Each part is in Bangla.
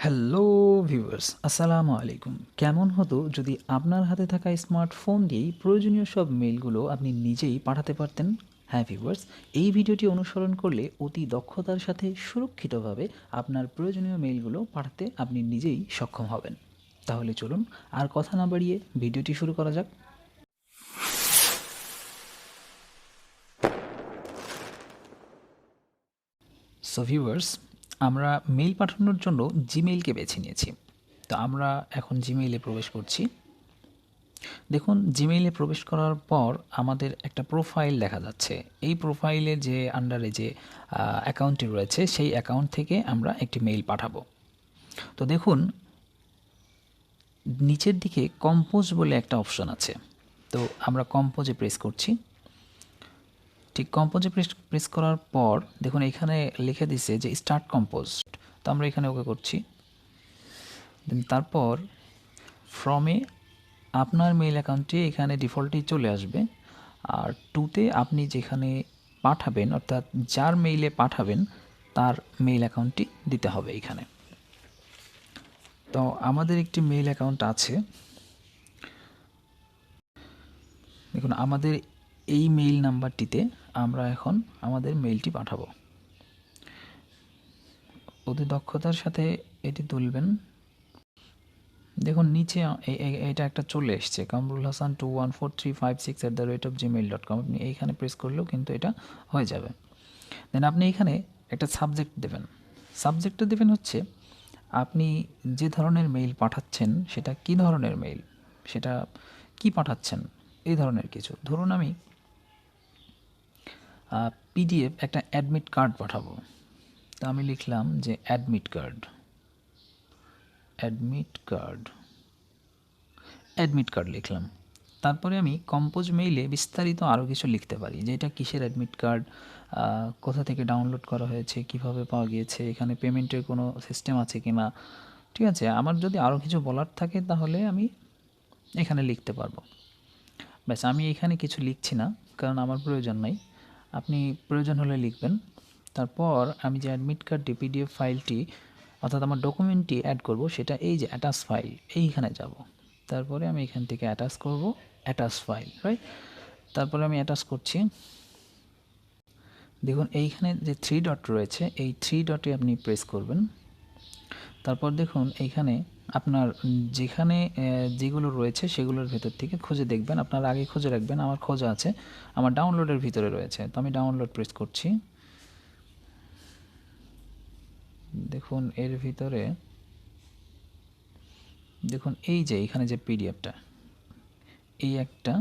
হ্যালো ভিউয়ার্স, আসসালামু আলাইকুম। কেমন হতো যদি আপনার হাতে থাকা স্মার্টফোন দিয়েই প্রয়োজনীয় সব মেইলগুলো আপনি নিজেই পাঠাতে পারতেন? হ্যাঁ ভিউয়ার্স, এই ভিডিওটি অনুসরণ করলে অতি দক্ষতার সাথে সুরক্ষিতভাবে আপনার প্রয়োজনীয় মেইলগুলো পাঠাতে আপনি নিজেই সক্ষম হবেন। তাহলে চলুন আর কথা না বাড়িয়ে ভিডিওটি শুরু করা যাক। সো ভিউয়ার্স, আমরা মেইল পাঠানোর জন্য জিমেইলকে বেছে নিয়েছি। তো আমরা এখন জিমেইলে প্রবেশ করছি। দেখুন, জিমেইলে প্রবেশ করার পর আমাদের একটা প্রোফাইল দেখা যাচ্ছে। এই প্রোফাইলে যে আন্ডারে যে অ্যাকাউন্টটি রয়েছে সেই অ্যাকাউন্ট থেকে আমরা একটি মেইল পাঠাবো। তো দেখুন, নিচের দিকে কম্পোজ বলে একটা অপশন আছে। তো আমরা কম্পোজে প্রেস করছি। ঠিক কম্পোজে প্রেস করার পর দেখুন এখানে লিখে দিছে যে স্টার্ট কম্পোজ। তো আমরা এখানে ওকে করছি। তারপর ফ্রমে আপনার মেইল অ্যাকাউন্টটি এখানে ডিফল্টেই চলে আসবে। আর টুতে আপনি যেখানে পাঠাবেন অর্থাৎ যার মেইলে পাঠাবেন তার মেইল অ্যাকাউন্টটি দিতে হবে এখানে। তো আমাদের একটি মেইল অ্যাকাউন্ট আছে। দেখুন আমাদের এই মেইল নাম্বারটিতে আমরা এখন আমাদের মেইলটি পাঠাবো। অতি দক্ষতার সাথে এটি তুলবেন। দেখুন নিচে এটা একটা চলে এসছে, কামরুল হাসান 214356@gmail.com। আপনি এইখানে প্রেস করলেও কিন্তু এটা হয়ে যাবে। দেন আপনি এখানে একটা সাবজেক্ট দেবেন। সাবজেক্টটা দেবেন হচ্ছে আপনি যে ধরনের মেইল পাঠাচ্ছেন সেটা কী ধরনের মেইল, সেটা কি পাঠাচ্ছেন, এই ধরনের কিছু। ধরুন আমি পিডিএফ একটা অ্যাডমিট কার্ড পাঠাবো। তা আমি লিখলাম যে admit card, admit card, admit card লিখলাম। তারপরে আমি কম্পোজ মেইলে বিস্তারিত আরও কিছু লিখতে পারি যে এটা কিসের অ্যাডমিট কার্ড, কোথা থেকে ডাউনলোড করা হয়েছে, কিভাবে পাওয়া গিয়েছে, এখানে পেমেন্টের কোনো সিস্টেম আছে কি না। ঠিক আছে, আমার যদি আরও কিছু বলার থাকে তাহলে আমি এখানে লিখতে পারবো। ব্যাস, আমি এখানে কিছু লিখছি না কারণ আমার প্রয়োজন নাই। আপনি প্রয়োজন হলে লিখবেন। তারপর আমি যে অ্যাডমিট কার্ডটি পিডিএফ ফাইলটি অর্থাৎ আমার ডকুমেন্টটি অ্যাড করব সেটা এই যে অ্যাটাচ ফাইল, এইখানে যাব। তারপরে আমি এখান থেকে অ্যাটাচ করব, অ্যাটাচ ফাইল, রাইট। তারপরে আমি অ্যাটাচ করছি। দেখুন এইখানে যে থ্রি ডট রয়েছে এই থ্রি ডটে আপনি প্রেস করবেন। তারপর দেখুন এইখানে আপনার যেখানে যেগুলো রয়েছে সেগুলোর ভেতর থেকে খুঁজে দেখবেন। আপনারা আগে খুঁজে রাখবেন, আমার খোঁজা আছে, আমার ডাউনলোডের ভিতরে রয়েছে। তো আমি ডাউনলোড প্রেস করছি। দেখুন এর ভিতরে দেখুন এই যে এখানে যে পিডিএফটা, এই একটা,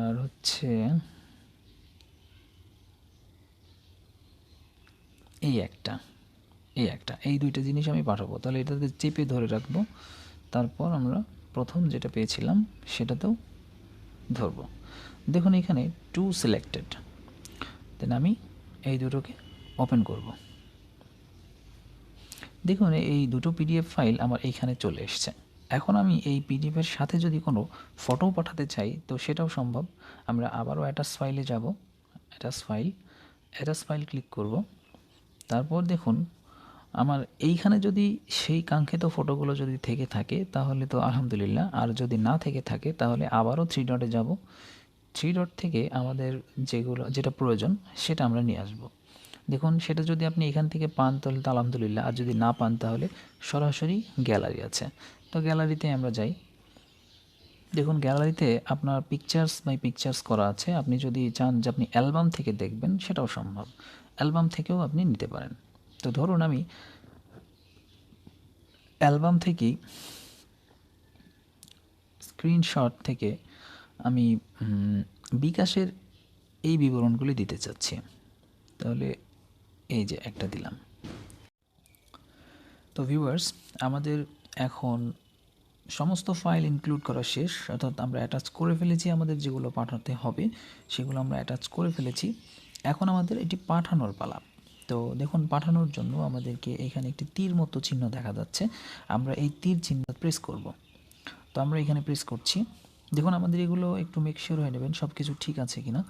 আর হচ্ছে এই একটা, এই দুইটা জিনিস আমি পাঠাবো। তাহলে এটাতে চেপে ধরে রাখবো। তারপর আমরা প্রথম যেটা পেয়েছিলাম সেটাতেও ধরবো। দেখুন এখানে টু সিলেক্টেড। দেন আমি এই দুটোকে ওপেন করব। দেখুন এই দুটো পিডিএফ ফাইল আমার এইখানে চলে এসছে। এখন আমি এই পিডিএফের সাথে যদি কোনো ফটো পাঠাতে চাই তো সেটাও সম্ভব। আমরা আবারও অ্যাটাচ ফাইলে যাব, attach file, attach file click করব। তারপর দেখুন আমার এইখানে যদি সেই কাঙ্ক্ষিত ফটোগুলো যদি থেকে থাকে তাহলে তো আলহামদুলিল্লাহ, আর যদি না থেকে থাকে তাহলে আবারও থ্রি ডটে যাব। থ্রি ডট থেকে আমাদের যেটা প্রয়োজন সেটা আমরা নিয়ে আসব। দেখুন সেটা যদি আপনি এখান থেকে পান তাহলে তো আলহামদুলিল্লাহ, আর যদি না পান তাহলে সরাসরি গ্যালারি আছে। তো গ্যালারিতে আমরা যাই। দেখুন গ্যালারিতে আপনার পিকচার্স বাই পিকচার্স করা আছে। আপনি যদি চান যে আপনি অ্যালবাম থেকে দেখবেন সেটাও সম্ভব, অ্যালবাম থেকেও আপনি নিতে পারেন। তো ধরুন আমি অ্যালবাম থেকেই স্ক্রিনশট থেকে আমি বিকাশের এই বিবরণগুলি দিতে চাচ্ছি। তাহলে এই যে একটা দিলাম। তো ভিউয়ার্স, আমাদের এখন সমস্ত ফাইল ইনক্লুড করা শেষ, অর্থাৎ আমরা অ্যাটাচ করে ফেলেছি। আমাদের যেগুলো পাঠাতে হবে সেগুলো আমরা অ্যাটাচ করে ফেলেছি। এখন আমাদের এটি পাঠানোর পালা। তো দেখুন পাঠানোর জন্য আমাদেরকে এখানে একটি তীর মতো চিহ্ন দেখা যাচ্ছে। আমরা এই তীর চিহ্ন প্রেস করব। তো আমরা এখানে প্রেস করছি। দেখুন আমাদের এগুলো একটু মেক শিওর হয়ে নেবেন সব কিছু ঠিক আছে কিনা।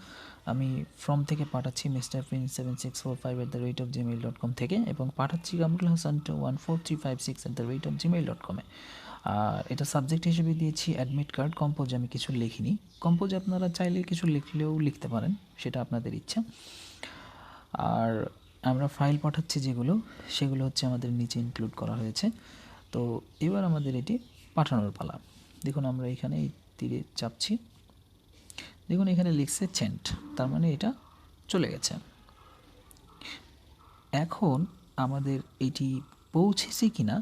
আমি ফ্রম থেকে পাঠাচ্ছি মিস্টার প্রিন্স 7645@gmail.com থেকে, এবং পাঠাচ্ছি কামরুল হাসান 214356@gmail.com-এ। আর এটা সাবজেক্ট হিসেবে দিয়েছি অ্যাডমিট কার্ড। কম্পোজ আমি কিছু লিখিনি। কম্পোজ আপনারা চাইলে কিছু লিখলেও লিখতে পারেন, সেটা আপনাদের ইচ্ছা। আর আমরা ফাইল পাঠাচ্ছি যেগুলো, সেগুলো হচ্ছে আমাদের নিচে ইনক্লুড করা হয়েছে। তো এবার আমাদের এটি পাঠানোর পালা। দেখুন আমরা এখানে এই তীরে চাপছি, দেখুন এখানে লিখছে সেন্ট, তার মানে এটা চলে গেছে। এখন আমাদের এটি পৌঁছেছে কিনা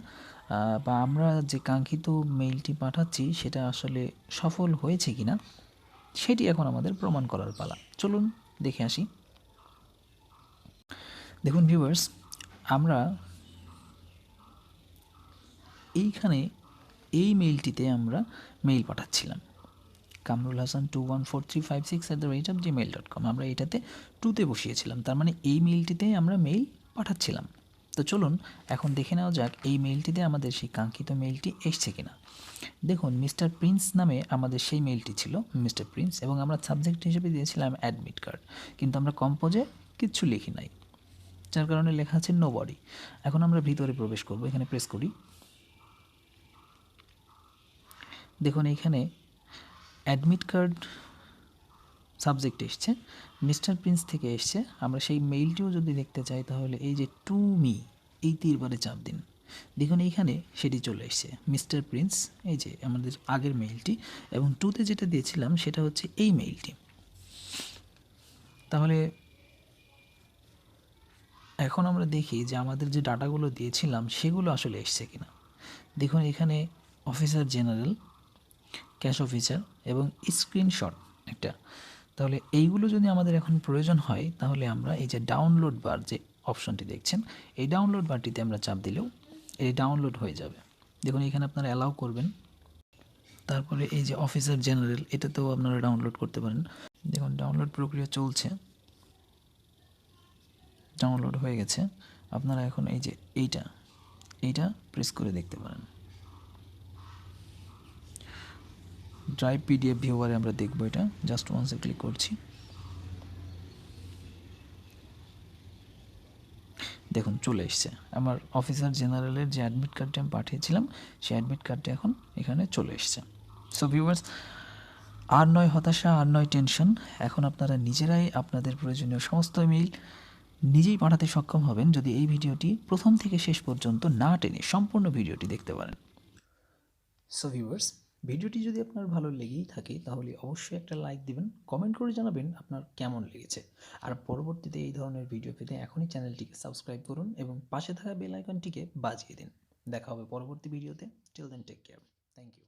বা আমরা যে কাঙ্ক্ষিত মেইলটি পাঠাচ্ছি সেটা আসলে সফল হয়েছে কিনা সেটি এখন আমাদের প্রমাণ করার পালা। চলুন দেখে আসি। দেখুন ভিউয়ার্স, আমরা এইখানে এই মেইলটিতে আমরা মেইল পাঠাচ্ছিলাম কামরুল হাসান 214356@gmail.com। আমরা এটাতে টুতে বসিয়েছিলাম, তার মানে এই মেইলটিতেই আমরা মেইল পাঠাচ্ছিলাম। তো চলুন এখন দেখে নেওয়া যাক এই মেইলটিতে আমাদের সেই কাঙ্ক্ষিত মেইলটি এসছে কিনা। দেখুন মিস্টার প্রিন্স নামে আমাদের সেই মেইলটি ছিল, মিস্টার প্রিন্স, এবং আমরা সাবজেক্ট হিসেবে দিয়েছিলাম অ্যাডমিট কার্ড, কিন্তু আমরা কম্পোজে কিচ্ছু লিখি নাই, যার কারণে লেখা আছে নো বডি। এখন আমরা ভিতরে প্রবেশ করব, এখানে প্রেস করি। দেখুন এইখানে অ্যাডমিট কার্ড সাবজেক্ট এসছে, মিস্টার প্রিন্স থেকে এসছে। আমরা সেই মেইলটিও যদি দেখতে চাই তাহলে এই যে টু মি এই তীরবারে চাপ দিন, দেখুন এইখানে সেটি চলে এসছে মিস্টার প্রিন্স, এই যে আমাদের আগের মেইলটি, এবং টুতে যেটা দিয়েছিলাম সেটা হচ্ছে এই মেইলটি। তাহলে এখন আমরা দেখি যে আমাদের যে ডাটাগুলো দিয়েছিলাম সেগুলো আসলে এসছে কিনা। দেখুন এখানে অফিসার জেনারেল, ক্যাশ অফিসার এবং স্ক্রিনশট একটা। তাহলে এইগুলো যদি আমাদের এখন প্রয়োজন হয় তাহলে আমরা এই যে ডাউনলোড বার যে অপশনটি দেখছেন, এই ডাউনলোড বারটিতে আমরা চাপ দিলেও এই ডাউনলোড হয়ে যাবে। দেখুন এখানে আপনারা অ্যালাউ করবেন, তারপরে এই যে অফিসার জেনারেল এটাতেও আপনারা ডাউনলোড করতে পারেন। দেখুন ডাউনলোড প্রক্রিয়া চলছে, ডাউনলোড হয়ে গেছে। আপনারা এখন এই যে এইটা প্রেস করে দেখতে পারেন। ড্রাইভ পিডিএফ ভিউয়ারে আমরা দেখব, এটা জাস্ট ওয়ান্সে ক্লিক করছি। দেখুন চলে এসছে আমার অফিসার জেনারেলের যে অ্যাডমিট কার্ডটি আমি পাঠিয়েছিলাম সেই অ্যাডমিট কার্ডটি এখন এখানে চলে এসছে। সো ভিউয়ার্স, আর নয় হতাশা, আর নয় টেনশন, এখন আপনারা নিজেরাই আপনাদের প্রয়োজনীয় সমস্ত ইমেইল নিজেই পাঠাতে সক্ষম হবেন যদি এই ভিডিওটি প্রথম থেকে শেষ পর্যন্ত না টেনে সম্পূর্ণ ভিডিওটি দেখতে পারেন। সো ভিউয়ার্স, ভিডিওটি যদি আপনার ভালো লেগেই থাকে তাহলে অবশ্যই একটা লাইক দিবেন, কমেন্ট করে জানাবেন আপনার কেমন লেগেছে। আর পরবর্তীতে এই ধরনের ভিডিও পেতে এখনই চ্যানেলটিকে সাবস্ক্রাইব করুন এবং পাশে থাকা বেল আইকনটিকে বাজিয়ে দিন। দেখা হবে পরবর্তী ভিডিওতে। Till then take care. Thank you.